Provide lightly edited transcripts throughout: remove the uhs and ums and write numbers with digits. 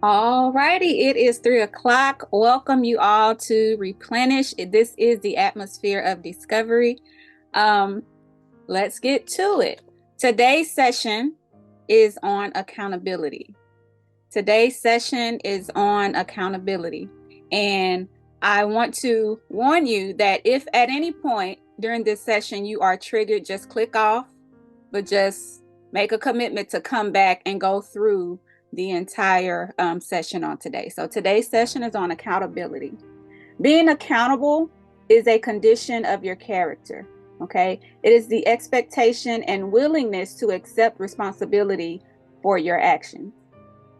All righty, it is 3 o'clock. Welcome you all to Replenish. This is the atmosphere of discovery. Um, let's get to it. Today's session is on accountability. Today's session is on accountability. And I want to warn you that if at any point during this session you are triggered, just click off, but just make a commitment to come back and go through the entire session on today. So today's session is on accountability. Being accountable is a condition of your character. Okay. It is the expectation and willingness to accept responsibility for your actions.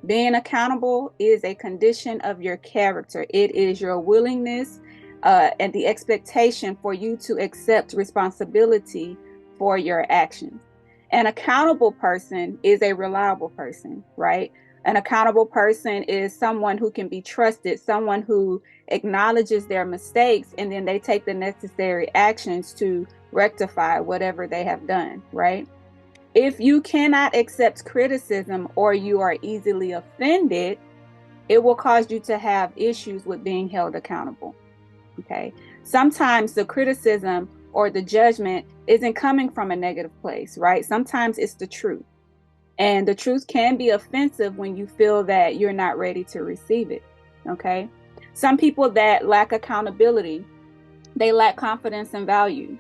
Being accountable is a condition of your character. It is your willingness and the expectation for you to accept responsibility for your actions. An accountable person is a reliable person, right? An accountable person is someone who can be trusted, someone who acknowledges their mistakes, and then they take the necessary actions to rectify whatever they have done, right? If you cannot accept criticism or you are easily offended, it will cause you to have issues with being held accountable. Okay. Sometimes the criticism or the judgment isn't coming from a negative place, right? Sometimes it's the truth. And the truth can be offensive when you feel that you're not ready to receive it. Okay. Some people that lack accountability, they lack confidence and value,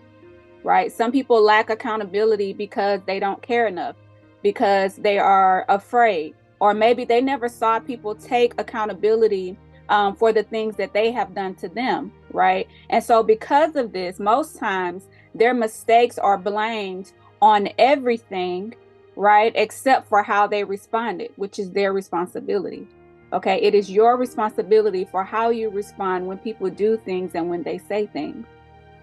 right? Some people lack accountability because they don't care enough, because they are afraid, or maybe they never saw people take accountability for the things that they have done to them, right? And so because of this, most times their mistakes are blamed on everything, right? Except for how they responded, which is their responsibility. Okay. It is your responsibility for how you respond when people do things and when they say things.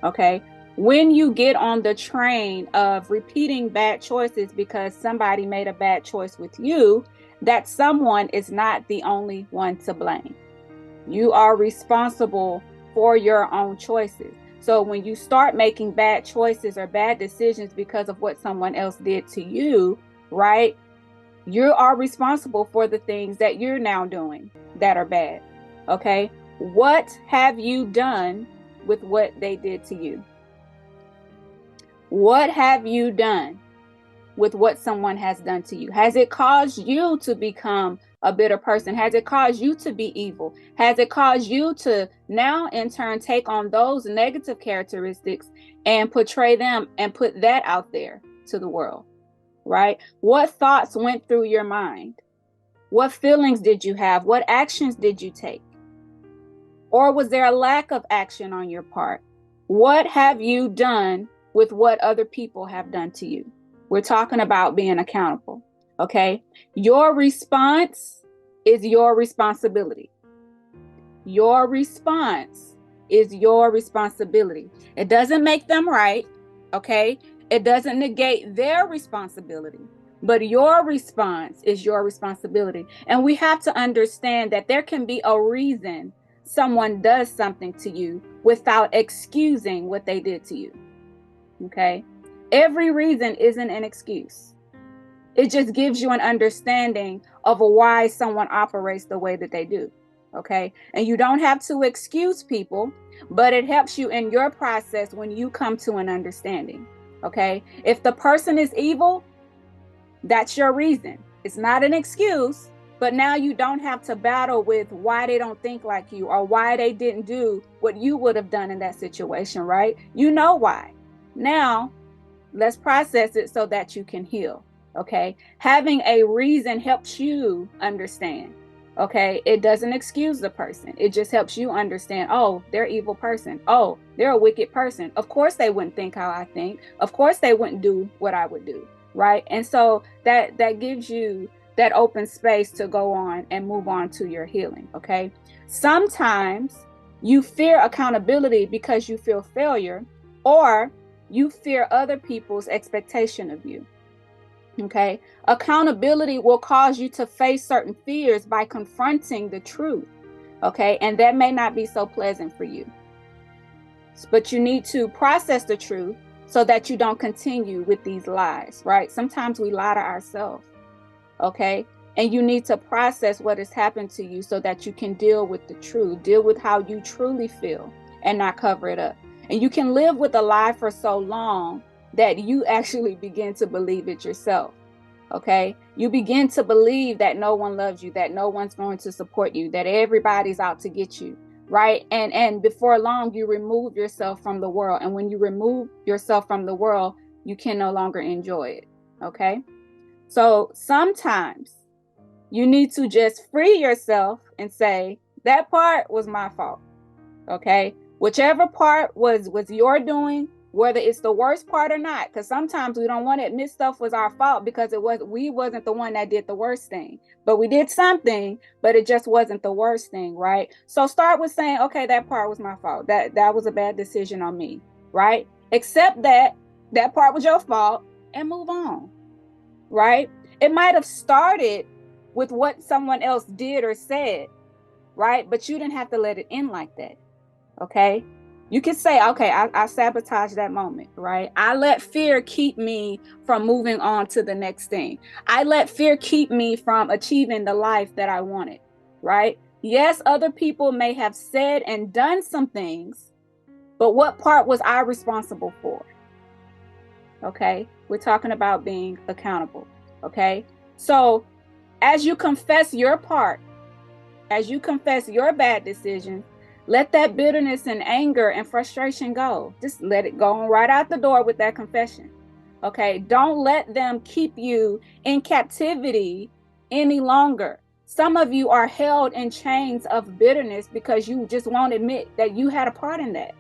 Okay. When you get on the train of repeating bad choices because somebody made a bad choice with you, that someone is not the only one to blame. You are responsible for your own choices. So when you start making bad choices or bad decisions because of what someone else did to you, right? You are responsible for the things that you're now doing that are bad. Okay. What have you done with what they did to you? What have you done with what someone has done to you? Has it caused you to become a bitter person? Has it caused you to be evil? Has it caused you to now in turn take on those negative characteristics and portray them and put that out there to the world, right? What thoughts went through your mind? What feelings did you have? What actions did you take? Or was there a lack of action on your part? What have you done with what other people have done to you? We're talking about being accountable. Okay. Your response is your responsibility. Your response is your responsibility. It doesn't make them right. Okay. It doesn't negate their responsibility, but your response is your responsibility. And we have to understand that there can be a reason someone does something to you without excusing what they did to you. Okay. Every reason isn't an excuse. It just gives you an understanding of why someone operates the way that they do. Okay. And you don't have to excuse people, but it helps you in your process when you come to an understanding. Okay. If the person is evil, that's your reason. It's not an excuse, but now you don't have to battle with why they don't think like you or why they didn't do what you would have done in that situation, right? You know why. Now, let's process it so that you can heal. Okay. Having a reason helps you understand. Okay. It doesn't excuse the person. It just helps you understand, oh, they're an evil person. Oh, they're a wicked person. Of course they wouldn't think how I think. Of course they wouldn't do what I would do. Right. And so that gives you that open space to go on and move on to your healing. Okay. Sometimes you fear accountability because you feel failure, or you fear other people's expectation of you. Okay. Accountability will cause you to face certain fears by confronting the truth. Okay. And that may not be so pleasant for you, but you need to process the truth so that you don't continue with these lies, right? Sometimes we lie to ourselves. Okay. And you need to process what has happened to you so that you can deal with the truth, deal with how you truly feel and not cover it up. And you can live with a lie for so long that you actually begin to believe it yourself. Okay. You begin to believe that no one loves you, that no one's going to support you, that everybody's out to get you. Right. And before long, you remove yourself from the world. And when you remove yourself from the world, you can no longer enjoy it. Okay. So sometimes you need to just free yourself and say, that part was my fault. Okay. Whichever part was your doing, whether it's the worst part or not, because sometimes we don't want to admit stuff was our fault because we wasn't the one that did the worst thing, but we did something, but it just wasn't the worst thing, right? So start with saying, okay, that part was my fault. That was a bad decision on me, right? Accept that part was your fault and move on, right? It might have started with what someone else did or said, right? But you didn't have to let it end like that, okay? You can say, okay, I sabotaged that moment, right? I let fear keep me from moving on to the next thing. I let fear keep me from achieving the life that I wanted, right? Yes, other people may have said and done some things, but what part was I responsible for? Okay, we're talking about being accountable, okay? So as you confess your part, as you confess your bad decisions, let that bitterness and anger and frustration go. Just let it go right out the door with that confession. Okay. Don't let them keep you in captivity any longer. Some of you are held in chains of bitterness because you just won't admit that you had a part in that.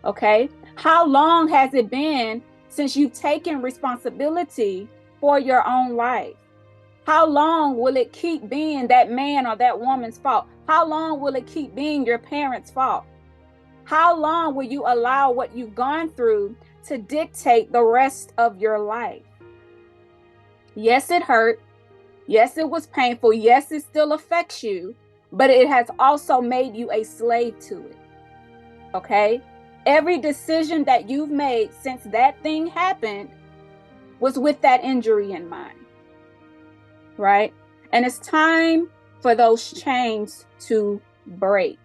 Okay. How long has it been since you've taken responsibility for your own life? How long will it keep being that man or that woman's fault? How long will it keep being your parents' fault? How long will you allow what you've gone through to dictate the rest of your life? Yes, it hurt. Yes, it was painful. Yes, it still affects you, but it has also made you a slave to it. Okay? Every decision that you've made since that thing happened was with that injury in mind. Right? And it's time for those chains to break,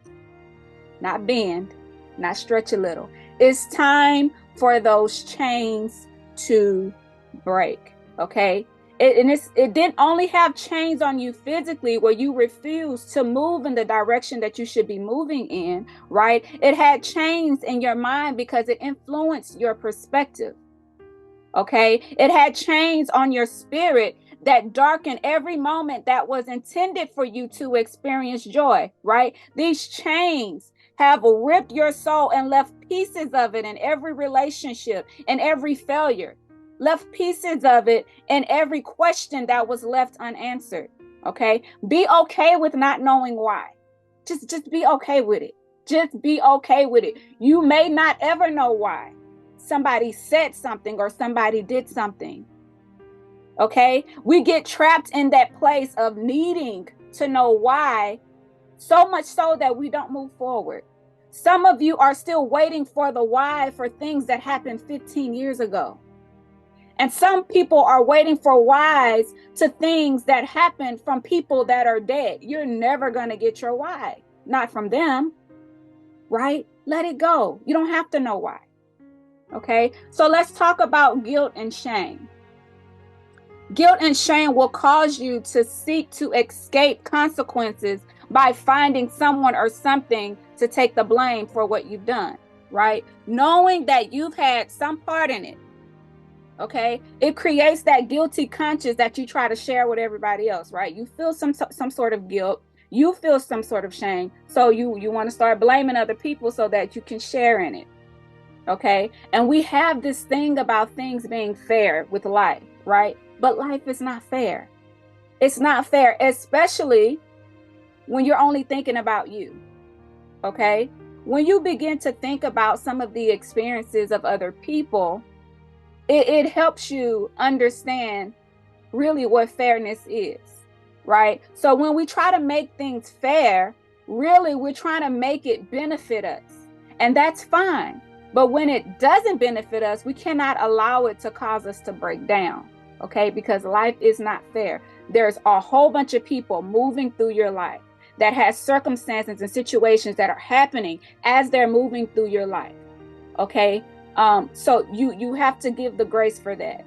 not bend, not stretch a little. It's time for those chains to break. Okay. It didn't only have chains on you physically where you refused to move in the direction that you should be moving in, right? It had chains in your mind because it influenced your perspective. Okay. It had chains on your spirit that darkened every moment that was intended for you to experience joy, right? These chains have ripped your soul and left pieces of it in every relationship and every failure, left pieces of it in every question that was left unanswered. Okay. Be okay with not knowing why. Just be okay with it. Just be okay with it. You may not ever know why. Somebody said something or somebody did something. Okay, we get trapped in that place of needing to know why, so much so that we don't move forward. Some of you are still waiting for the why for things that happened 15 years ago. And some people are waiting for whys to things that happened from people that are dead. You're never going to get your why, not from them, right? Let it go. You don't have to know why. Okay, so let's talk about guilt and shame. Guilt and shame will cause you to seek to escape consequences by finding someone or something to take the blame for what you've done, right? Knowing that you've had some part in it, okay? It creates that guilty conscience that you try to share with everybody else, right? You feel some sort of guilt. You feel some sort of shame. So you want to start blaming other people so that you can share in it, okay? And we have this thing about things being fair with life, right? But life is not fair. It's not fair, especially when you're only thinking about you, okay? When you begin to think about some of the experiences of other people, it helps you understand really what fairness is, right? So when we try to make things fair, really we're trying to make it benefit us, and that's fine. But when it doesn't benefit us, we cannot allow it to cause us to break down. Okay, because life is not fair. there's a whole bunch of people moving through your life that has circumstances and situations that are happening as they're moving through your life. Okay. So you have to give the grace for that.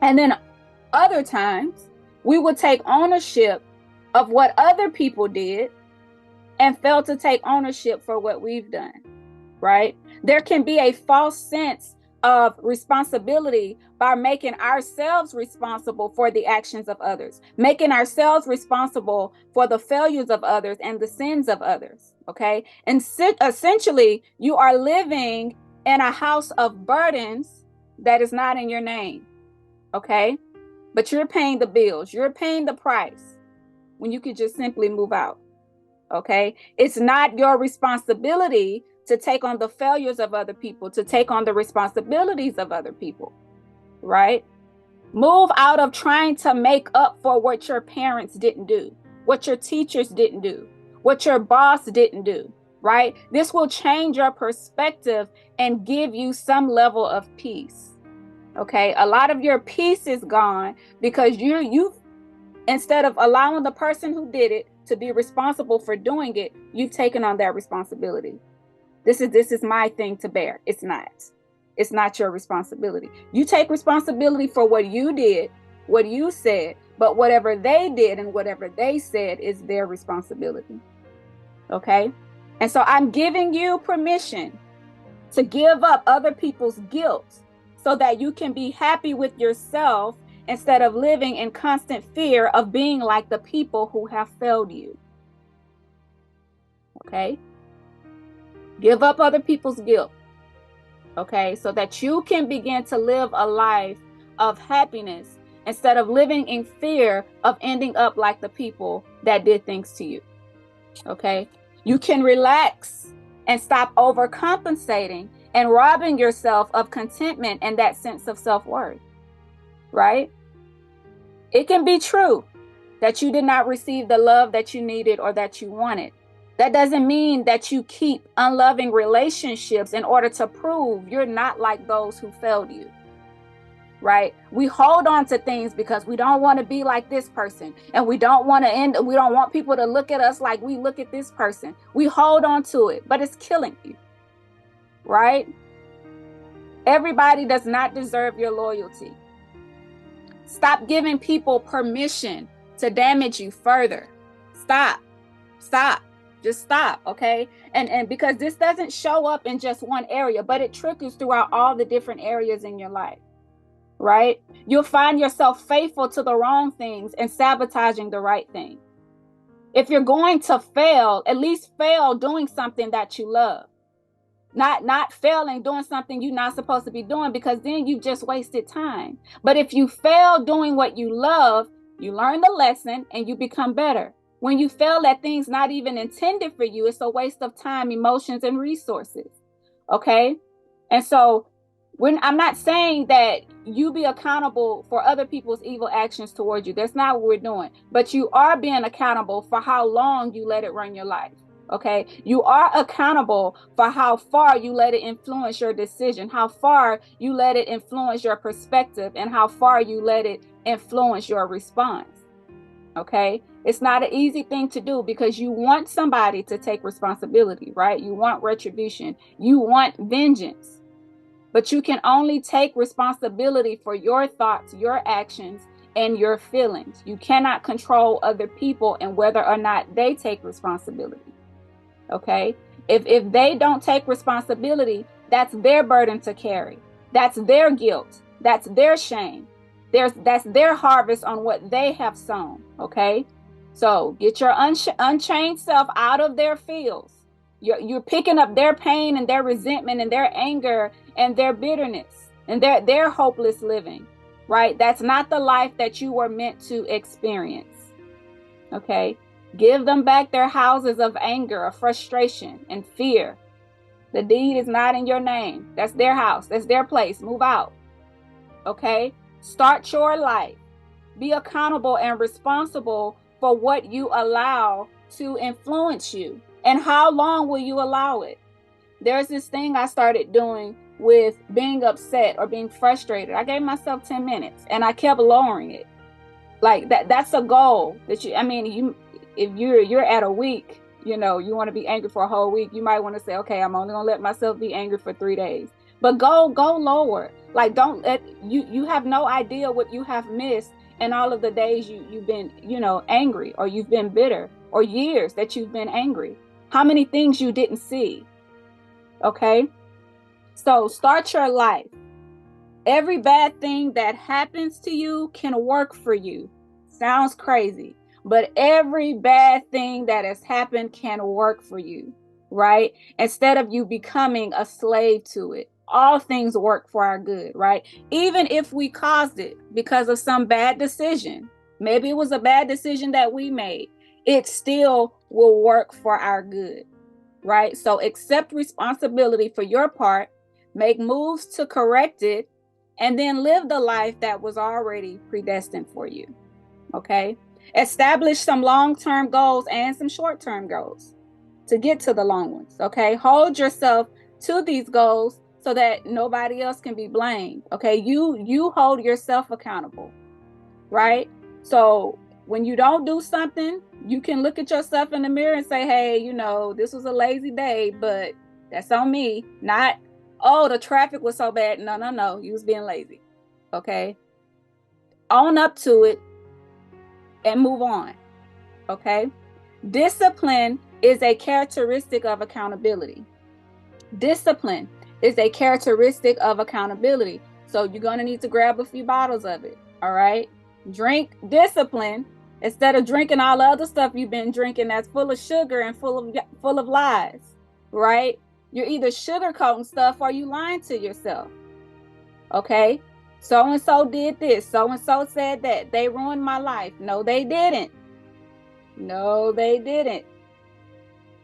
And then other times we will take ownership of what other people did and fail to take ownership for what we've done, right? There can be a false sense of responsibility by making ourselves responsible for the actions of others, making ourselves responsible for the failures of others and the sins of others, okay? And essentially, you are living in a house of burdens that is not in your name, okay? But you're paying the bills, you're paying the price when you could just simply move out, okay? It's not your responsibility to take on the failures of other people, to take on the responsibilities of other people, right? Move out of trying to make up for what your parents didn't do, what your teachers didn't do, what your boss didn't do, right? This will change your perspective and give you some level of peace, okay? A lot of your peace is gone because you instead of allowing the person who did it to be responsible for doing it, you've taken on that responsibility. This is my thing to bear. It's not. It's not your responsibility. You take responsibility for what you did, what you said, but whatever they did and whatever they said is their responsibility. Okay? And so I'm giving you permission to give up other people's guilt so that you can be happy with yourself instead of living in constant fear of being like the people who have failed you. Okay? Give up other people's guilt, okay, so that you can begin to live a life of happiness instead of living in fear of ending up like the people that did things to you, okay? You can relax and stop overcompensating and robbing yourself of contentment and that sense of self-worth, right? It can be true that you did not receive the love that you needed or that you wanted. That doesn't mean that you keep unloving relationships in order to prove you're not like those who failed you, right? We hold on to things because we don't want to be like this person, and we don't want people to look at us like we look at this person. We hold on to it, but it's killing you, right? Everybody does not deserve your loyalty. Stop giving people permission to damage you further. Stop. Just stop, okay? And because this doesn't show up in just one area, but it trickles throughout all the different areas in your life, right? You'll find yourself faithful to the wrong things and sabotaging the right thing. If you're going to fail, at least fail doing something that you love. Not failing doing something you're not supposed to be doing, because then you've just wasted time. But if you fail doing what you love, you learn the lesson and you become better. When you fail at things not even intended for you, it's a waste of time, emotions, and resources. Okay? And so I'm not saying that you be accountable for other people's evil actions towards you. That's not what we're doing. But you are being accountable for how long you let it run your life. Okay? You are accountable for how far you let it influence your decision, how far you let it influence your perspective, and how far you let it influence your response. Okay? It's not an easy thing to do because you want somebody to take responsibility, right? You want retribution. You want vengeance. But you can only take responsibility for your thoughts, your actions, and your feelings. You cannot control other people and whether or not they take responsibility. Okay? If they don't take responsibility, that's their burden to carry. That's their guilt. That's their shame. That's their harvest on what they have sown. Okay? So get your unchained self out of their fields. You're picking up their pain and their resentment and their anger and their bitterness and their hopeless living, right? That's not the life that you were meant to experience. Okay? Give them back their houses of anger, of frustration, and fear. The deed is not in your name. That's their house. That's their place. Move out. Okay? Start your life. Be accountable and responsible for what you allow to influence you. And how long will you allow it? There's this thing I started doing with being upset or being frustrated. I gave myself 10 minutes and I kept lowering it. Like that's a goal that you, I mean, if you're at a week, you know, you want to be angry for a whole week, you might want to say, okay, I'm only gonna let myself be angry for 3 days. But go lower. Like don't let you have no idea what you have missed in all of the days you've been, you know, angry, or you've been bitter, or years that you've been angry. How many things you didn't see. Okay. So start your life. Every bad thing that happens to you can work for you. Sounds crazy, but every bad thing that has happened can work for you, right? Instead of you becoming a slave to it. All things work for our good, right? Even if we caused it because of some bad decision, maybe it was a bad decision that we made, it still will work for our good, right? So accept responsibility for your part, make moves to correct it, and then live the life that was already predestined for you. Okay. Establish some long-term goals and some short-term goals to get to the long ones. Okay. Hold yourself to these goals so that nobody else can be blamed. Okay. You hold yourself accountable, right? So when you don't do something, you can look at yourself in the mirror and say, hey, you know, this was a lazy day, but that's on me. Not, oh, the traffic was so bad. No. You was being lazy. Okay. Own up to it and move on. Okay. Discipline is a characteristic of accountability. Discipline is a characteristic of accountability. So you're going to need to grab a few bottles of it. All right. Drink discipline instead of drinking all the other stuff you've been drinking that's full of sugar and full of lies, right? You're either sugarcoating stuff or you lying to yourself. Okay? So and so did this, so and so said that. They ruined my life. No, they didn't. No, they didn't.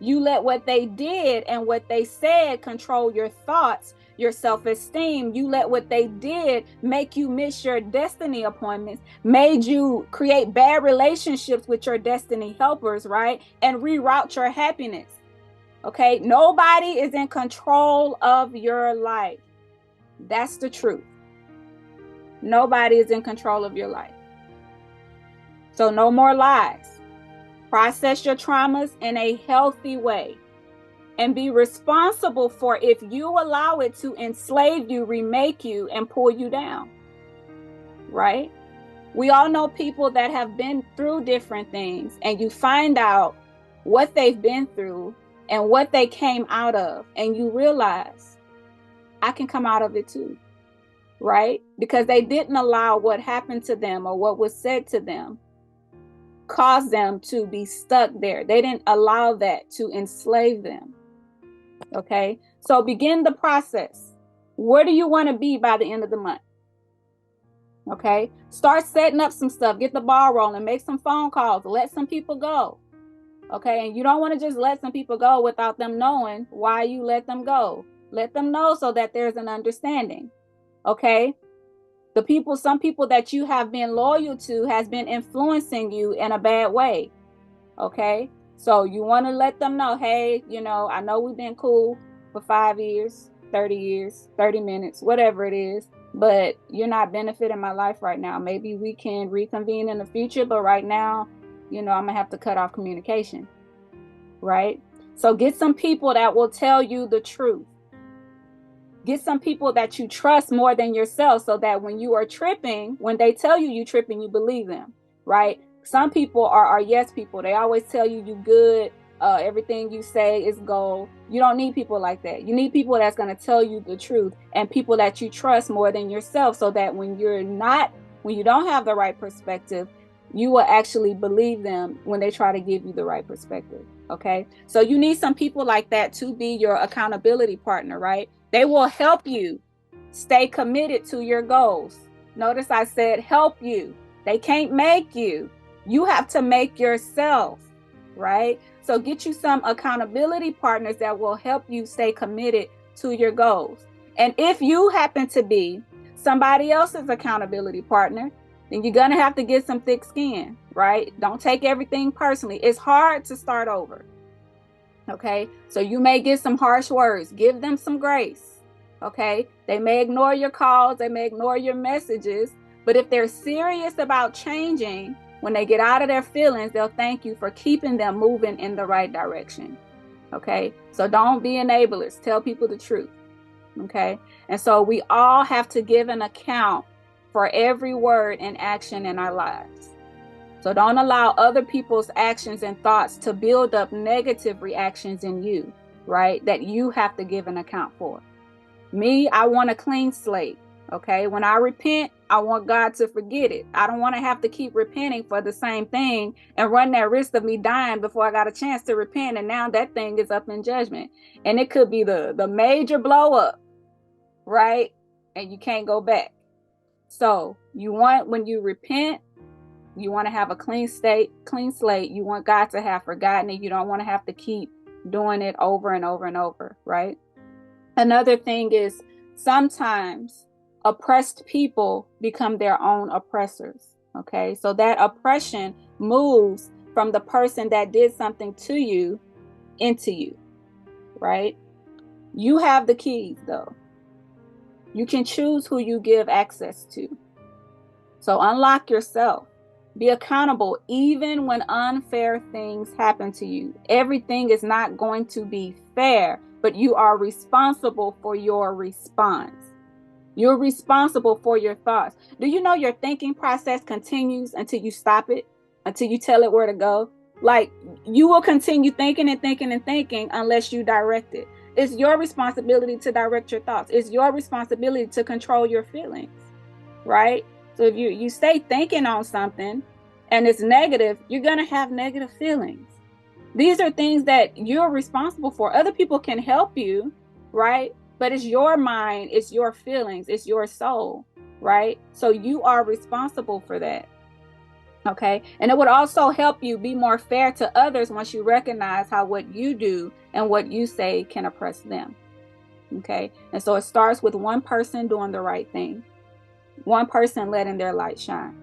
You let what they did and what they said control your thoughts, your self-esteem. You let what they did make you miss your destiny appointments, made you create bad relationships with your destiny helpers, right? And reroute your happiness. Okay? Nobody is in control of your life. That's the truth. Nobody is in control of your life. So no more lies. Process your traumas in a healthy way and be responsible for if you allow it to enslave you, remake you, and pull you down, right? We all know people that have been through different things, and you find out what they've been through and what they came out of, and you realize, I can come out of it too, right? Because they didn't allow what happened to them or what was said to them cause them to be stuck there. They didn't allow that to enslave them. Okay, so begin the process. Where do you want to be by the end of the month? Okay, start setting up some stuff, get the ball rolling, make some phone calls, let some people go. Okay, and you don't want to just let some people go without them knowing why you let them go. Let them know so that there's an understanding. Okay, some people that you have been loyal to has been influencing you in a bad way. Okay, so you want to let them know, hey, you know, I know we've been cool for 5 years, 30 years, 30 minutes, whatever it is, but you're not benefiting my life right now. Maybe we can reconvene in the future, but right now, you know, I'm gonna have to cut off communication, right? So get some people that will tell you the truth. Get some people that you trust more than yourself, so that when you are tripping, when they tell you tripping, you believe them, right? Some people are yes people. They always tell you good. Everything you say is gold. You don't need people like that. You need people that's going to tell you the truth, and people that you trust more than yourself, so that when you don't have the right perspective, you will actually believe them when they try to give you the right perspective. Okay, so you need some people like that to be your accountability partner, right? They will help you stay committed to your goals. Notice I said help you. They can't make you. You have to make yourself, right? So get you some accountability partners that will help you stay committed to your goals. And if you happen to be somebody else's accountability partner, then you're going to have to get some thick skin, right? Don't take everything personally. It's hard to start over. Okay, so you may get some harsh words. Give them some grace. Okay, they may ignore your calls, they may ignore your messages, But if they're serious about changing, when they get out of their feelings, they'll thank you for keeping them moving in the right direction. Okay, so don't be enablers. Tell people the truth. Okay, and so we all have to give an account for every word and action in our lives. So don't allow other people's actions and thoughts to build up negative reactions in you, right? That you have to give an account for. Me, I want a clean slate. Okay, when I repent, I want God to forget it. I don't want to have to keep repenting for the same thing and run that risk of me dying before I got a chance to repent. And now that thing is up in judgment. And it could be the major blow up, right? And you can't go back. So you want, when you repent, you want to have a clean slate. You want God to have forgotten it. You don't want to have to keep doing it over and over and over, right? Another thing is sometimes oppressed people become their own oppressors. Okay, so that oppression moves from the person that did something to you into you, right? You have the keys, though. You can choose who you give access to. So unlock yourself. Be accountable even when unfair things happen to you. Everything is not going to be fair, but you are responsible for your response. You're responsible for your thoughts. Do you know your thinking process continues until you stop it, until you tell it where to go? Like, you will continue thinking and thinking and thinking unless you direct it. It's your responsibility to direct your thoughts. It's your responsibility to control your feelings, right? So if you stay thinking on something and it's negative, you're going to have negative feelings. These are things that you're responsible for. Other people can help you, right? But it's your mind, it's your feelings, it's your soul, right? So you are responsible for that. Okay. And it would also help you be more fair to others once you recognize how what you do and what you say can oppress them. Okay. And so it starts with one person doing the right thing, one person letting their light shine,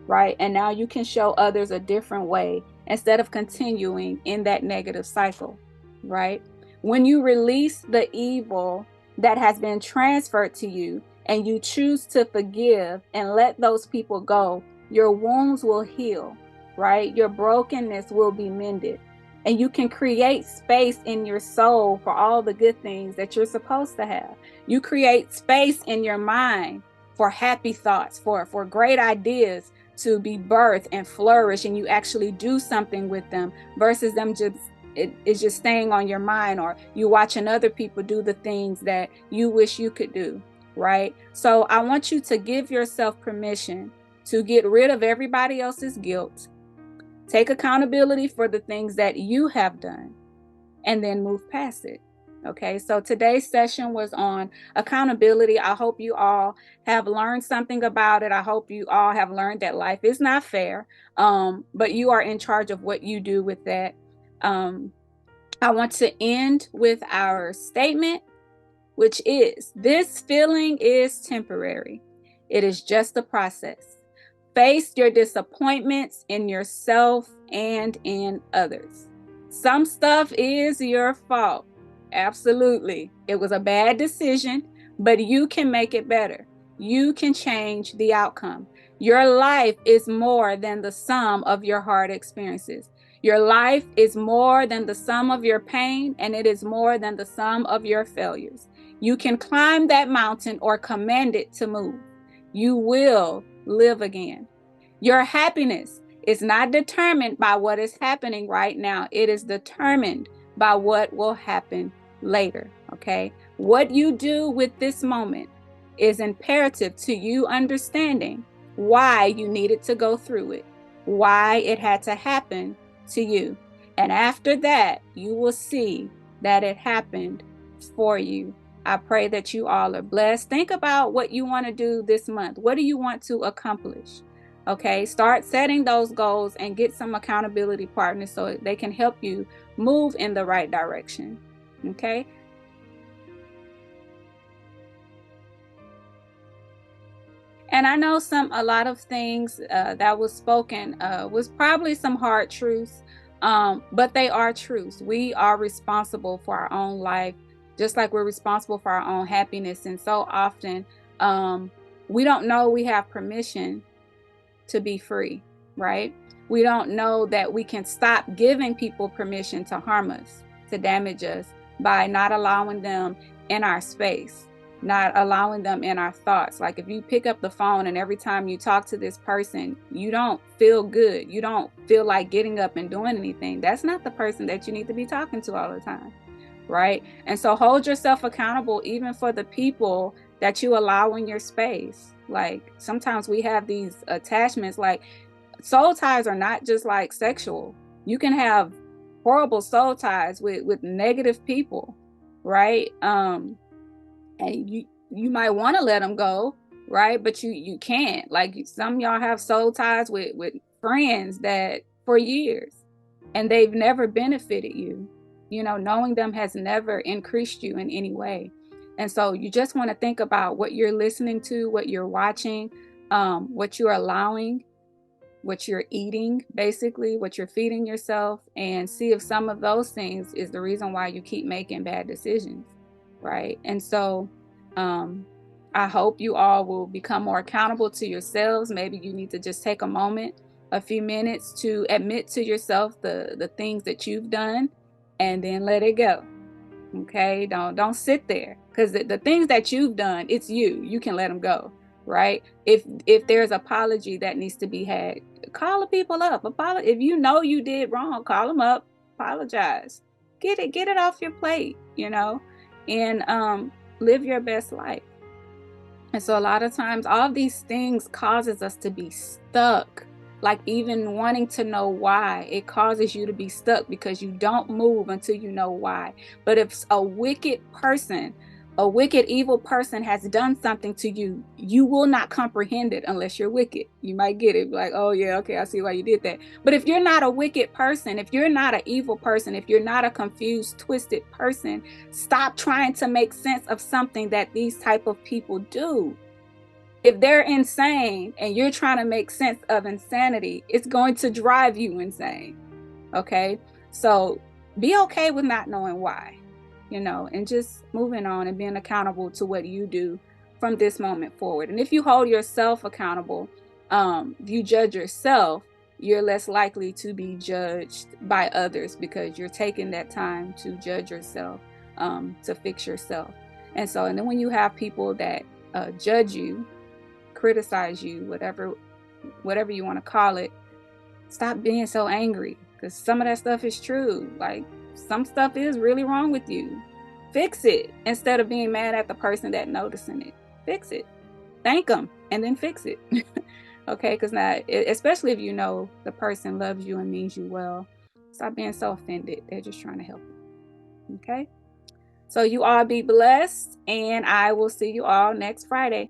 right? And now you can show others a different way instead of continuing in that negative cycle, right? When you release the evil that has been transferred to you and you choose to forgive and let those people go, your wounds will heal, right? Your brokenness will be mended. And you can create space in your soul for all the good things that you're supposed to have. You create space in your mind for happy thoughts, for great ideas to be birthed and flourish, and you actually do something with them versus them just it's just staying on your mind, or you watching other people do the things that you wish you could do, right? So I want you to give yourself permission to get rid of everybody else's guilt, take accountability for the things that you have done, and then move past it. Okay, so today's session was on accountability. I hope you all have learned something about it. I hope you all have learned that life is not fair, but you are in charge of what you do with that. I want to end with our statement, which is, this feeling is temporary. It is just a process. Face your disappointments in yourself and in others. Some stuff is your fault. Absolutely. It was a bad decision, but you can make it better. You can change the outcome. Your life is more than the sum of your hard experiences. Your life is more than the sum of your pain, and it is more than the sum of your failures. You can climb that mountain or command it to move. You will live again. Your happiness is not determined by what is happening right now. It is determined by what will happen later, okay? What you do with this moment is imperative to you understanding why you needed to go through it, why it had to happen to you. And after that, you will see that it happened for you. I pray that you all are blessed. Think about what you want to do this month. What do you want to accomplish? Okay, start setting those goals and get some accountability partners so they can help you move in the right direction. Okay. And I know a lot of things that was spoken was probably some hard truths, but they are truths. We are responsible for our own life, just like we're responsible for our own happiness. And so often we don't know we have permission to be free, right? We don't know that we can stop giving people permission to harm us, to damage us, by not allowing them in our space, not allowing them in our thoughts. Like if you pick up the phone and every time you talk to this person, you don't feel good, you don't feel like getting up and doing anything, that's not the person that you need to be talking to all the time, right? And so hold yourself accountable even for the people that you allow in your space. Like sometimes we have these attachments, like soul ties are not just like sexual. You can have horrible soul ties with negative people, right? And you might want to let them go, right? But you can't. Like some of y'all have soul ties with friends that for years, and they've never benefited you. You know, knowing them has never increased you in any way. And so you just want to think about what you're listening to, what you're watching, what you're allowing, what you're eating, basically, what you're feeding yourself, and see if some of those things is the reason why you keep making bad decisions, right? And so I hope you all will become more accountable to yourselves. Maybe you need to just take a moment, a few minutes to admit to yourself the things that you've done and then let it go. Okay, don't sit there, because the things that you've done, it's you can let them go, right? If there's apology that needs to be had, call the people up, apologize. If you know you did wrong, call them up, apologize, get it off your plate, you know, and live your best life. And so a lot of times all of these things causes us to be stuck. Like even wanting to know why, it causes you to be stuck because you don't move until you know why. But if a wicked person, a wicked, evil person has done something to you, you will not comprehend it unless you're wicked. You might get it like, oh yeah, okay, I see why you did that. But if you're not a wicked person, if you're not an evil person, if you're not a confused, twisted person, stop trying to make sense of something that these type of people do. If they're insane and you're trying to make sense of insanity, it's going to drive you insane. Okay. So be okay with not knowing why, you know, and just moving on and being accountable to what you do from this moment forward. And if you hold yourself accountable, you judge yourself, you're less likely to be judged by others because you're taking that time to judge yourself, to fix yourself. And so, and then when you have people that judge you, criticize you, whatever you want to call it, stop being so angry, because some of that stuff is true. Like some stuff is really wrong with you. Fix it instead of being mad at the person that noticing it. Fix it. Thank them and then fix it. Okay, because now, especially if you know the person loves you and means you well, stop being so offended. They're just trying to help you. Okay, so you all be blessed, and I will see you all next Friday.